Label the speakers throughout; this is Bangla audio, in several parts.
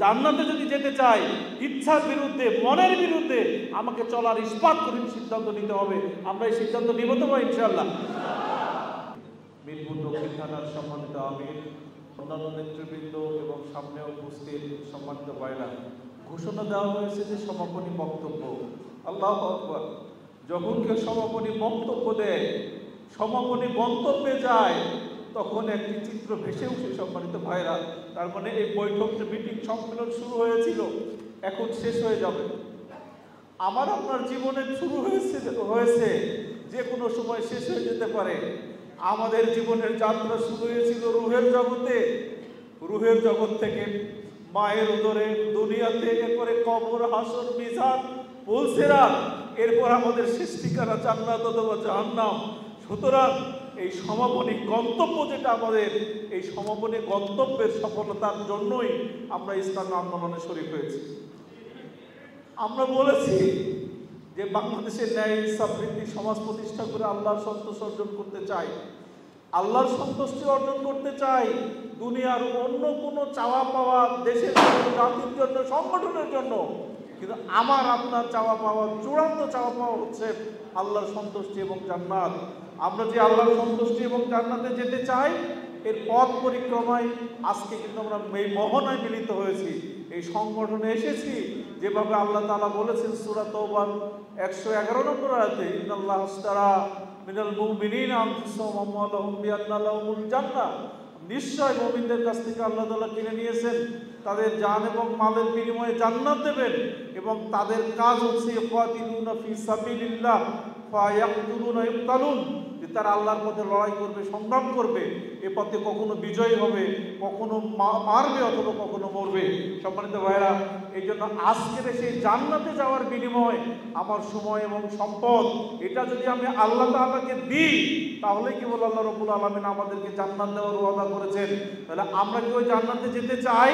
Speaker 1: জান্নাতে যদি যেতে চাই, ইচ্ছার বিরুদ্ধে, মনের বিরুদ্ধে আমাকে চলার ইস্পাত করে সিদ্ধান্ত নিতে হবে। আমরা এই সিদ্ধান্ত নিব তো ইনশাআল্লাহ। মিরপুর দক্ষিণ থানার সম্মানিত আমির, অন্যান্য নেতৃবৃন্দ এবং সামনে উপস্থিত সম্মানিত ভাইরা, ঘোষণা দেওয়া হয়েছে যে সমাপনী বক্তব্য। আল্লাহু আকবার। যখন কেউ সমাপনী বক্তব্য দেয়, সমাপনী মন্তব্যে যায়, তখন একটি চিত্র ভেসে উঠে সম্মানিত ভাইরা। তার মানে এই বৈঠকটা, মিটিং, সম্মেলন শুরু হয়েছিল, এখন শেষ হয়ে যাবে। আমার আপনার জীবনে শুরু হয়েছে যে কোনো সময় শেষ হয়ে যেতে পারে। আমাদের জীবনের যাত্রা শুরু হয়েছিল রুহের জগতে। রুহের জগৎ থেকে মায়ের উদরে, দুনিয়াতে, এরপরে কবর, হাসর, মিজান, পুলসিরাত, এরপর আমাদের সৃষ্টিকারা জান্নাত অথবা জাহান্নাম। সুতরাং এই সমাপনী গন্তব্য যেটা আমাদের, এই সমাপনী গন্তব্যের সফলতার জন্যই আমরা ইসলামী আন্দোলনে শরীক হয়েছি। আমরা বলেছি যে বাংলাদেশের ন্যায় সমৃদ্ধি সমাজ প্রতিষ্ঠা করে আল্লাহর সন্তোষ অর্জন করতে চাই, আল্লাহর সন্তুষ্টি অর্জন করতে চাই। দুনিয়ার অন্য কোনো চাওয়া পাওয়া, দেশের জন্য, জাতির জন্য, সংগঠনের জন্য, কিন্তু আমার আপনার চাওয়া পাওয়া, চূড়ান্ত চাওয়া পাওয়া হচ্ছে আল্লাহর সন্তুষ্টি এবং জান্নাত। আমরা যে আল্লাহর সন্তুষ্টি এবং জান্নাতে যেতে চাই, এর পথ পরিক্রমায় আজকে কিন্তু আমরা এই মহনায় মিলিত হয়েছি, এই সংগঠনে এসেছি। যেভাবে আল্লাহ তাআলা বলেছেন সূরা তাওবার 111 নম্বর আয়াতে, ইন্নাল্লাহ আশতারা মিনাল মুমিনিনা আনফুসাহুম ওয়া আমওয়ালাহুম বিআন্না লাহুমুল জান্নাহ, নিশ্চয় মুমিনদের কাছ থেকে আল্লাহ তাআলা কিনে নিয়েছেন, তাদের জান এবং মালের বিনিময়ে জান্নাত দেবেন, এবং তাদের কাজ হচ্ছে ইয়াকাতিলুনা ফি সাবিলিল্লাহ ফায়াকতুলুনা ইউকতালুন, যে তারা আল্লাহর পথে লড়াই করবে, সংগ্রাম করবে, এ পথে কখনো বিজয়ী হবে, কখনো মারবে, অথবা কখনো মরবে। সম্মানিত ভাইরা, এই জন্য আজকের সেই জান্নাতে যাওয়ার বিনিময় আমার সময় এবং সম্পদ, এটা যদি আমি আল্লাহ তাআলাকে দিই, তাহলে কি বলে আল্লাহ রাব্বুল আলামিন আমাদেরকে জান্নাত দেওয়ার ওয়াদা করেছেন। তাহলে আমরা কি ওই জান্নাতে যেতে চাই?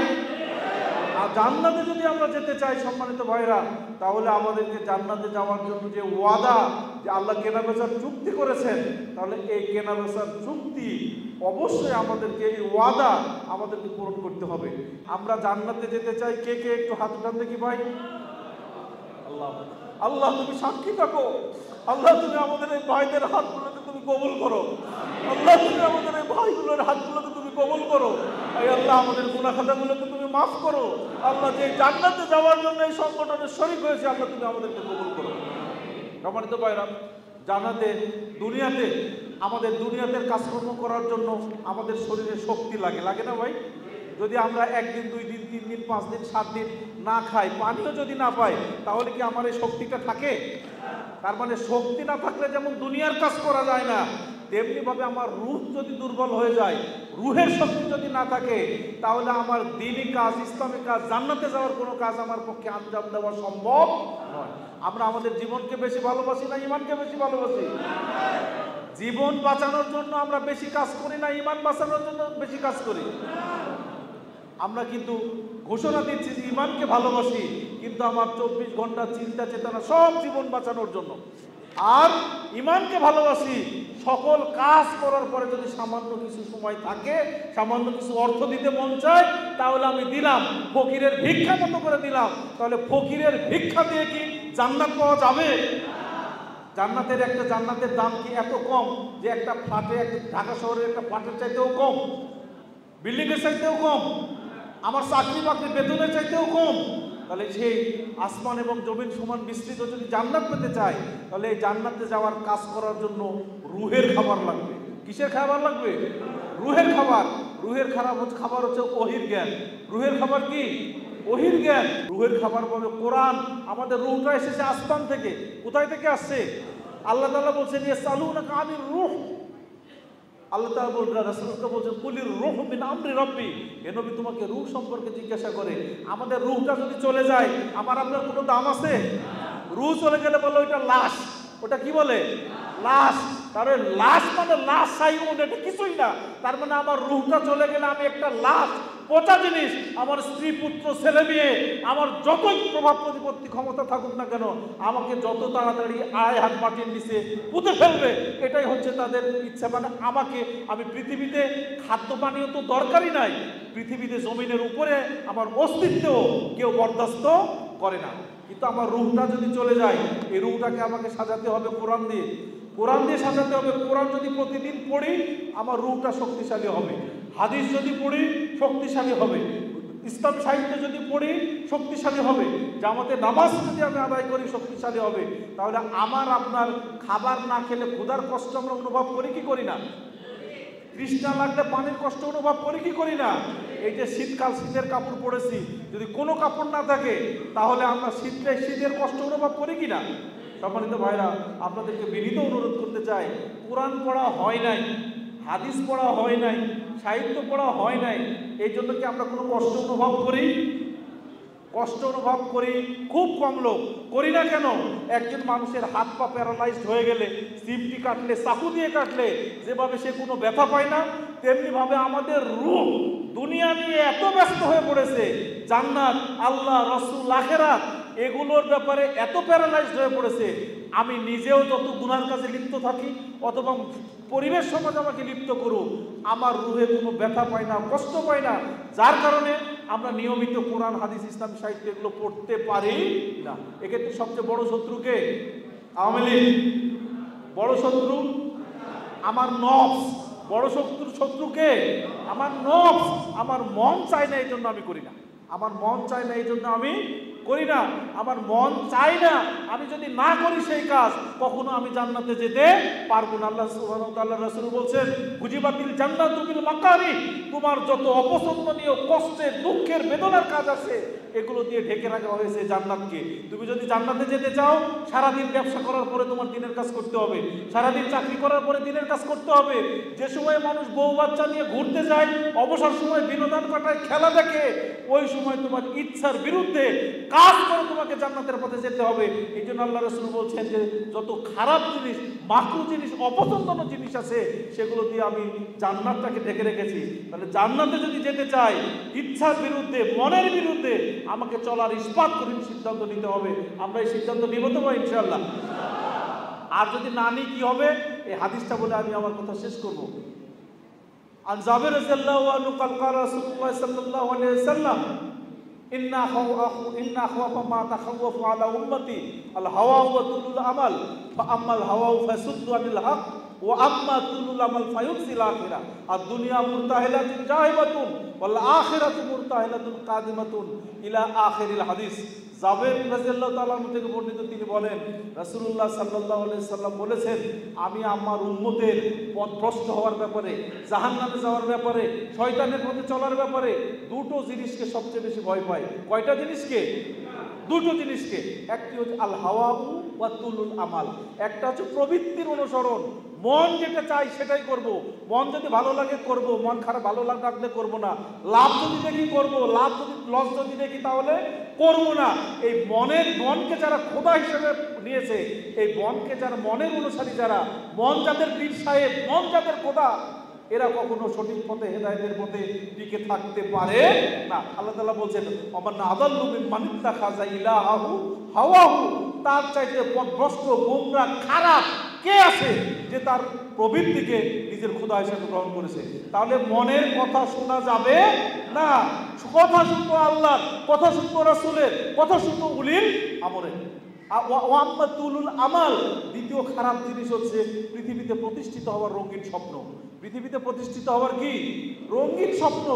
Speaker 1: আর জান্নাতে যদি আমরা যেতে চাই সম্মানিত ভাইরা, তাহলে আমাদেরকে জান্নাতে যাওয়ার জন্য যে ওয়াদা, যে আল্লাহ কেনাবেচার চুক্তি করেছেন, তাহলে এই কেনাবেচার চুক্তি অবশ্যই আমাদেরকে, এই ওয়াদা আমাদেরকে পূরণ করতে হবে। আমরা জান্নাতে যেতে চাই, কে কে একটু হাত উঠান দেখি ভাই। আল্লাহ, আল্লাহ তুমি সাক্ষী থাকো। আল্লাহ তুমি আমাদের এই ভাইদের হাতগুলোকে তুমি কবুল করো। আল্লাহ তুমি আমাদের এই ভাইগুলোর হাতগুলোকে তুমি কবুল করো। এই আল্লাহ আমাদের গুনাহ খাতাগুলোকে তুমি মাফ করো। আল্লাহ যে জান্নাতে যাওয়ার জন্য এই সংগঠনের শরীক হয়েছে, আল্লাহ তুমি আমাদেরকে কবুল করো। সম্মানিত ভাইরা, জান্নাতে, দুনিয়াতে, আমাদের দুনিয়াতে কাজকর্ম করার জন্য আমাদের শরীরে শক্তি লাগে, লাগে না ভাই? যদি আমরা একদিন, 2 দিন, 3 দিন, 5 দিন, 7 দিন না খাই, পানিও যদি না পাই, তাহলে কি আমার এই শক্তিটা থাকে? তার মানে শক্তি না থাকলে যেমন দুনিয়ার কাজ করা যায় না, তেমনিভাবে আমার রূহ যদি দুর্বল হয়ে যায়, রুহের শক্তি যদি না থাকে, তাহলে আমার দ্বীনি কাজ, ইসলামিক কাজ, জান্নাতে যাওয়ার কোনো কাজ আমার পক্ষে আঞ্জাম দেওয়া সম্ভব নয়। আমরা আমাদের জীবনকে বেশি ভালোবাসি না ইমানকে বেশি ভালোবাসি? জীবন বাঁচানোর জন্য আমরা বেশি কাজ করি না ইমান বাঁচানোর জন্য বেশি কাজ করি? আমরা কিন্তু ঘোষণা দিচ্ছি যে ইমানকে ভালোবাসি, কিন্তু আমার 24 ঘন্টা চিন্তা চেতনা সব জীবন বাঁচানোর জন্য। আর ইমানকে ভালোবাসি, সকল কাজ করার পরে যদি সামান্য কিছু সময় থাকে, সামান্য কিছু অর্থ দিতে মন চায়, তাহলে আমি দিলাম, ফকিরের ভিক্ষা মতো করে দিলাম। তাহলে ফকিরের ভিক্ষা দিয়ে কি জান্নাত পাওয়া যাবে? জান্নাতের একটা, জান্নাতের দাম কি এত কম যে একটা ফ্ল্যাটে, ঢাকা শহরের একটা ফ্ল্যাটের চাইতেও কম, বিল্ডিংয়ের চাইতেও কম, আমার চাকরি বাকরি বেতনের চাইতেও কম? তাহলে সেই আসমান এবং জমিন সমান বিস্তৃত যদি জান্নাত পেতে চাই, তাহলে এই জান্নাতে যাওয়ার কাজ করার জন্য রুহের খাবার লাগবে। কিসের খাবার লাগবে? রুহের খাবার। রুহের খাবার হচ্ছে ওহির জ্ঞান। রুহের খাবার কি? ওহির জ্ঞান। রুহের খাবার বলে কোরআন। আমাদের রুহটা এসেছে আসমান থেকে। কোথায় থেকে আসছে? আল্লাহ তাআলা বলছেন ইয়াসআলুনাকা আনির রূহ। আল্লাহ তাআলা বলছেন, রাসূলকে বলছেন কুলির রূহ মিন আমরি রাব্বি, হে নবী তোমাকে রূহ সম্পর্কে জিজ্ঞাসা করে। আমাদের রূহটা যদি চলে যায়, আমার আপনার কোনো দাম আছে? রূহ চলে গেলে বলে ওইটা লাশ। ওটা কি বলে? লাশ। তাহলে লাশ মানে লাশ সাইমন, এটা কিছুই না। তার মানে আমার রূহটা চলে গেলে আমি একটা লাশ। পচা জিনিস, আমার স্ত্রী পুত্র ছেলে মেয়ে আমার যতই প্রভাব প্রতিপত্তি ক্ষমতা থাকুক না কেন, আমাকে যত তাড়াতাড়ি আয় হাত মাটির নিচে পুঁতে ফেলবে, এটাই হচ্ছে তাদের ইচ্ছা। মানে আমাকে, আমি পৃথিবীতে খাদ্য পানীয় তো দরকারই নাই, পৃথিবীতে জমিনের উপরে আমার অস্তিত্বও কেউ বরদাস্ত করে না। কিন্তু আমার রূহটা যদি চলে যায়, এই রূহটাকে আমাকে সাজাতে হবে কোরআন দিয়ে, কোরআন দিয়ে সাজাতে হবে। কোরআন যদি প্রতিদিন পড়ি আমার রূহটা শক্তিশালী হবে, হাদিস যদি পড়ি শক্তিশালী হবে, ইসলাম সাহিত্য যদি পড়ি শক্তিশালী হবে, জামাতে নামাজ যদি আমি আদায় করি শক্তিশালী হবে। তাহলে আমার আপনার খাবার না খেলে ক্ষুধার কষ্ট আমরা অনুভব করি কি করি না? তৃষ্ণা লাগলে পানির কষ্ট অনুভব করি কি করি না? এই যে শীতকাল, শীতের কাপড় পরেছি, যদি কোনো কাপড় না থাকে তাহলে আমরা শীতের কষ্ট অনুভব করি কি না? সম্মানিত ভাইরা, আপনাদেরকে বিনীত অনুরোধ করতে চাই, কোরআন পড়া হয় নাই, হাদিস পড়া হয় নাই, সাহিত্য পড়া হয় নাই, এই জন্য কি আমরা কোনো কষ্ট অনুভব করি? কষ্ট অনুভব করি খুব কম লোক। করি না কেন? একজন মানুষের হাত পা প্যারালাইজড হয়ে গেলে, সিমটি কাটলে, চাকু দিয়ে কাটলে যেভাবে সে কোনো ব্যথা পায় না, তেমনিভাবে আমাদের রূহ দুনিয়া নিয়ে এত ব্যস্ত হয়ে পড়েছে, জান্নাত, আল্লাহ, রসুল, আখিরাত এগুলোর ব্যাপারে এত প্যারালাইজড হয়ে পড়েছে। আমি নিজেও যত গুনার কাজে লিপ্ত থাকি অথবা পরিবেশ সমাজ আমাকে লিপ্ত করুক, আমার রুহে কোনো ব্যথা পায় না, কষ্ট পায় না, যার কারণে আমরা নিয়মিত কোরআন, হাদিস, ইসলাম সাহিত্য এগুলো পড়তে পারি না। এক্ষেত্রে সবচেয়ে বড় শত্রুকে আওয়ামী লীগ, বড় শত্রু আমার নফস, বড় শত্রুকে আমার নফস। আমার মন চায় না, এই জন্য আমি করি না। আমার মন চায় না, এই জন্য আমি করি না। আমার মন চাই না, আমি যদি না করি সেই কাজ, কখনো আমি জান্নাতে যেতে পারবো না। আল্লাহ সুবহানাহু ওয়া তাআলা, রাসূল বলছেন, গুজিবাতিল জান্নাতু বিল মাকারি, তোমার যত অপছন্দনীয়, কষ্টের, দুঃখের, বেদনার কাজ আছে এগুলো দিয়ে ঢেকে রাখা হয়েছে জান্নাতকে। তুমি যদি জান্নাতে যেতে চাও, সারাদিন ব্যবসা করার পরে তোমার দিনের কাজ করতে হবে, সারাদিন চাকরি করার পরে দিনের কাজ করতে হবে। যে সময় মানুষ বউ বাচ্চা নিয়ে ঘুরতে যায়, অবসর সময় বিনোদন কাটায়, খেলা দেখে, ওই সময় তোমার ইচ্ছার বিরুদ্ধে কাজ করে তোমাকে জান্নাতের পথে যেতে হবে। এই জন্য আল্লাহ রাসূল বলছেন যে যত খারাপ জিনিস, মাকরুহ জিনিস, অপছন্দনীয় জিনিস আছে সেগুলো দিয়ে আমি জান্নাতটাকে ঢেকে রেখেছি। তাহলে জান্নাতে যদি যেতে চাই, ইচ্ছার বিরুদ্ধে, মনের বিরুদ্ধে আমাকে চলার ইস্পাত করে সিদ্ধান্ত নিতে হবে। আমরা এই সিদ্ধান্ত নিব তো ভাই ইনশাআল্লাহ? আর যদি না নিই কি হবে? এই হাদিসটা বলে আমি আমার কথা শেষ করব। আন জাবের রাদিয়াল্লাহু আনহু قال রাসূলুল্লাহ সাল্লাল্লাহু আলাইহি ওয়াসাল্লাম, ইন্না খাওয়াফা মা তাখাওয়াফু আলা উম্মতি আল হাওয়া ওয়া তুলুল আমাল, ফা আম্মাল হাওয়া ফাসুদ্দু আনিল হক ওয়া আম্মা তুলুল আমাল ফায়ুসিল আখিরা। আর দুনিয়া মুরতাহিলাতুন জাহিবাতুন ওয়াল আখিরাতু মুরতাহিলাতুন কাদিমাতুন ইলা আখিরিল হাদিস। জাবের রাদিয়াল্লাহু তাআলা থেকে বর্ণিত, তিনি বলেন, রাসূলুল্লাহ সাল্লাল্লাহু আলাইহি সাল্লাম বলেছেন, আমি আমার উম্মতের পথভ্রষ্ট হওয়ার ব্যাপারে, জাহান্নামে যাওয়ার ব্যাপারে, শয়তানের পথে চলার ব্যাপারে দুটো জিনিসকে সবচেয়ে বেশি ভয় পাই। কয়টা জিনিসকে? দুটো জিনিসকে। একটি হচ্ছে আল হাওয়া ওয়া তুলুল আমাল, একটা হচ্ছে প্রবৃত্তির অনুসরণ, মন যেটা চাই সেটাই করব, মন যদি ভালো লাগে করব, মন খারাপ ভালো লাগলে করব না, লাভ যদি দেখি করব, লাভ যদি লস যদি দেখি তাহলে করব না। এই মনকে যারা খোদা হিসেবে নিয়েছে, এই মনকে যারা, মনের অনুসারী যারা, মন যাদের পীর সাহেব, মন যাদের খোদা, এরা কখনো সঠিক পথে, হেদায়েতের পথে টিকে থাকতে পারে না। আল্লাহ তাআলা বলছেন, ওমান আযাল্লু মিম্মান ইত্তাখাযা ইলাহাহু হাওয়াহু, তার চাইতে পথভ্রষ্ট, গোমরা, খারাপ কে আছে যে তার প্রবৃত্তিকে নিজের খোদা হিসেবে গ্রহণ করেছে? তাহলে মনের কথা শোনা যাবে না, কথা শুনবো আল্লাহর, কথা শুনবো রাসূলের, কথা শুনবো উলিল আমরের। ওয়াম্মা তুলুল আমাল, দ্বিতীয় খারাপ জিনিস হচ্ছে পৃথিবীতে প্রতিষ্ঠিত হওয়ার রঙিন স্বপ্ন। পৃথিবীতে প্রতিষ্ঠিত হওয়ার কি রঙিন স্বপ্ন?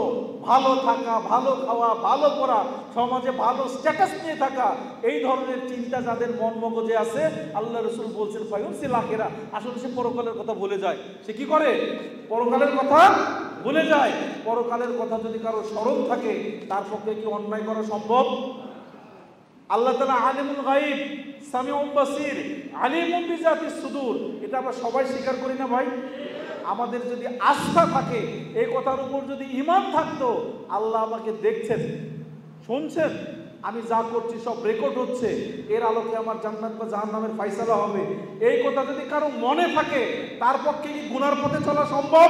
Speaker 1: ভালো থাকা, ভালো খাওয়া, ভালো পড়া, সমাজে ভালো স্ট্যাটাস নিয়ে থাকা, এই ধরনের চিন্তা যাদের মন মগজে আছে, আল্লাহ রাসূল বলছেন ফায়ুসিল আখিরা, আসলে সে পরকালের কথা ভুলে যায়। সে কি করে? পরকালের কথা ভুলে যায়। পরকালের কথা যদি কারো স্মরণ থাকে, তার পক্ষে কি অন্যায় করা সম্ভব? আল্লাহ তাআলা আলিমুল গায়ব, সামিউল বাসির, আলিমুন বিজাতিস সুদূর, এটা আমরা সবাই স্বীকার করি না ভাই? আমাদের যদি আস্থা থাকে, এই কথার উপর যদি ঈমান থাকতো, আল্লাহ আমাকে দেখছেন, শুনছেন, আমি যা করছি সব রেকর্ড হচ্ছে, এর আলোকে আমার জান্নাত বা জাহান্নামের ফয়সালা হবে, এই কথা যদি কারো মনে থাকে, তার পক্ষে কি গুনার পথে চলা সম্ভব?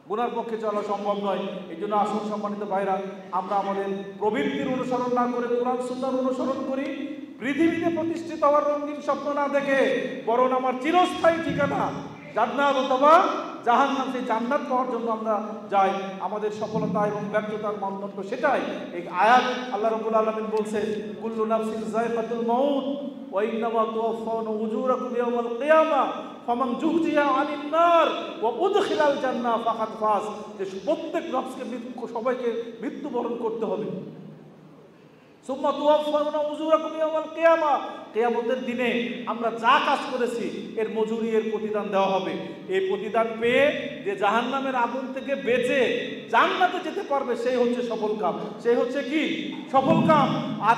Speaker 1: গুনার পক্ষে চলা সম্ভব নয়। এই জন্য আসুন সম্মানিত ভাইরা, আমরা আমাদের প্রবৃত্তির অনুসরণ না করে কোরআন সুন্নাহর অনুসরণ করি। পৃথিবীতে প্রতিষ্ঠিত হওয়ার রঙিন স্বপ্ন না দেখে বরং আমার চিরস্থায়ী ঠিকানা জান্নাত অথবা জাহান্নাম, সেই জান্নাত পাওয়ার জন্য আমরা যাই। আমাদের সফলতা এবং ব্যর্থতার মানদণ্ড সেটাই। এই আয়াত আল্লাহ রাব্বুল আলামিন বলছেন, কুল্লু নাফসিন যায়কাতুল মাউত ওয়া ইন্নামা তুওয়াফাউনা উজুরাকুম ইয়াওমাল কিয়ামাহ ফামান যুহজিয়া আনিন নার ওয়া উদখিলাল জান্নাহ ফাকাদ ফাজ। যে প্রত্যেক নফসকে সবাইকে মৃত্যুবরণ করতে হবে। সুম্মা তুওয়াফাউনা উজুরাকুম ইয়াওমাল কিয়ামাহ, কিয়ামতের দিনে আমরা যা কাজ করেছি এর মজুরি, এর প্রতিদান দেওয়া হবে। এই প্রতিদান পেয়ে যে জাহান্নামের আগুন থেকে বেঁচে জান্নাতে যেতে পারবে সেই হচ্ছে সফল কাম, সেই হচ্ছে কি সফল কাম। আর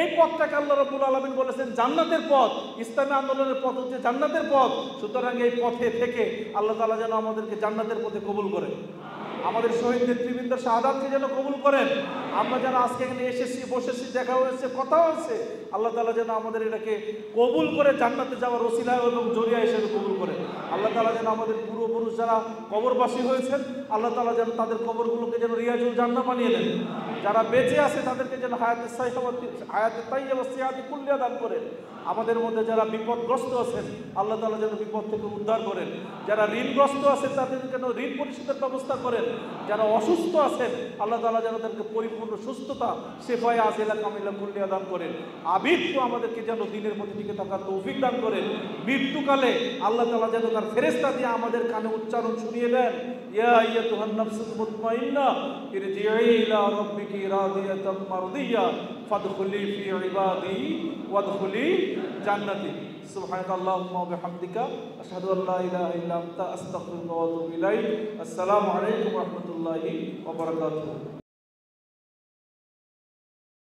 Speaker 1: এই পথটাকে আল্লাহ রাব্বুল আলামিন বলেছেন জান্নাতের পথ। ইসলামী আন্দোলনের পথ হচ্ছে জান্নাতের পথ। সুতরাং এই পথে থেকে আল্লাহ তাআলা যেন আমাদেরকে জান্নাতের পথে কবুল করে, আমাদের শহীদ নেতৃবৃন্দের শাহাদাতকে যেন কবুল করেন। আমরা যারা আজকে এখানে এসেছি, বসেছি, দেখা হয়েছে, কথা হয়েছে, আল্লাহ তাআলা যেন আমাদের এটাকে কবুল করে জান্নাতে যাওয়ার ওসিলা এবং জরিয়া হিসেবে কবুল করে। আল্লাহ তাআলা যেন আমাদের পূর্বপুরুষ যারা কবরবাসী হয়েছেন, আল্লাহ তাআলা যেন তাদের কবরগুলোকে যেন রিয়াজুল জান্নাহ বানিয়ে দেন। যারা বেঁচে আছে তাদেরকে যেন হায়াতে তাইয়্যিবা সিহাতি কুল্লিয়া দান করেন। আমাদের মধ্যে যারা বিপদগ্রস্ত আছেন, আল্লাহ তাআলা যেন বিপদ থেকে উদ্ধার করেন। যারা ঋণগ্রস্ত আছেন তাদের যেন ঋণ পরিশোধের ব্যবস্থা করেন। যারা অসুস্থ আছেন, আল্লাহ তাআলা যেন তাদেরকে পরিপূর্ণ সুস্থতা, শেফায়ে আজিলা কামিলা কুল্লিয়া দান করেন। আবিদকে আমাদেরকে যেন দিনের প্রতি দিকে থাকার তৌফিক দান করেন। মৃত্যুকালে আল্লাহ তাআলা যেন তার ফেরেশতা দিয়ে আমাদের কানে উচ্চারণ শুনিয়ে দেন, ইয়া আইয়াতুহান নাফসুল মুতমাইন্নাহ ইরজিই ইলা রাব্বিকি রাদিয়াতাম মারদিয়া ফাদখুলি ফি ইবাদি ওয়াদখুলি জান্নাতি। সুবহানাকাল্লাহুম্মা ওয়া বিহামদিকা আশহাদু আল্লা ইলাহা ইল্লা আনতা আস্তাগফিরুকা ওয়া আতুবু ইলাইক। আসসালামু আলাইকুম ওয়া রাহমাতুল্লাহি ওয়া বারাকাতুহু।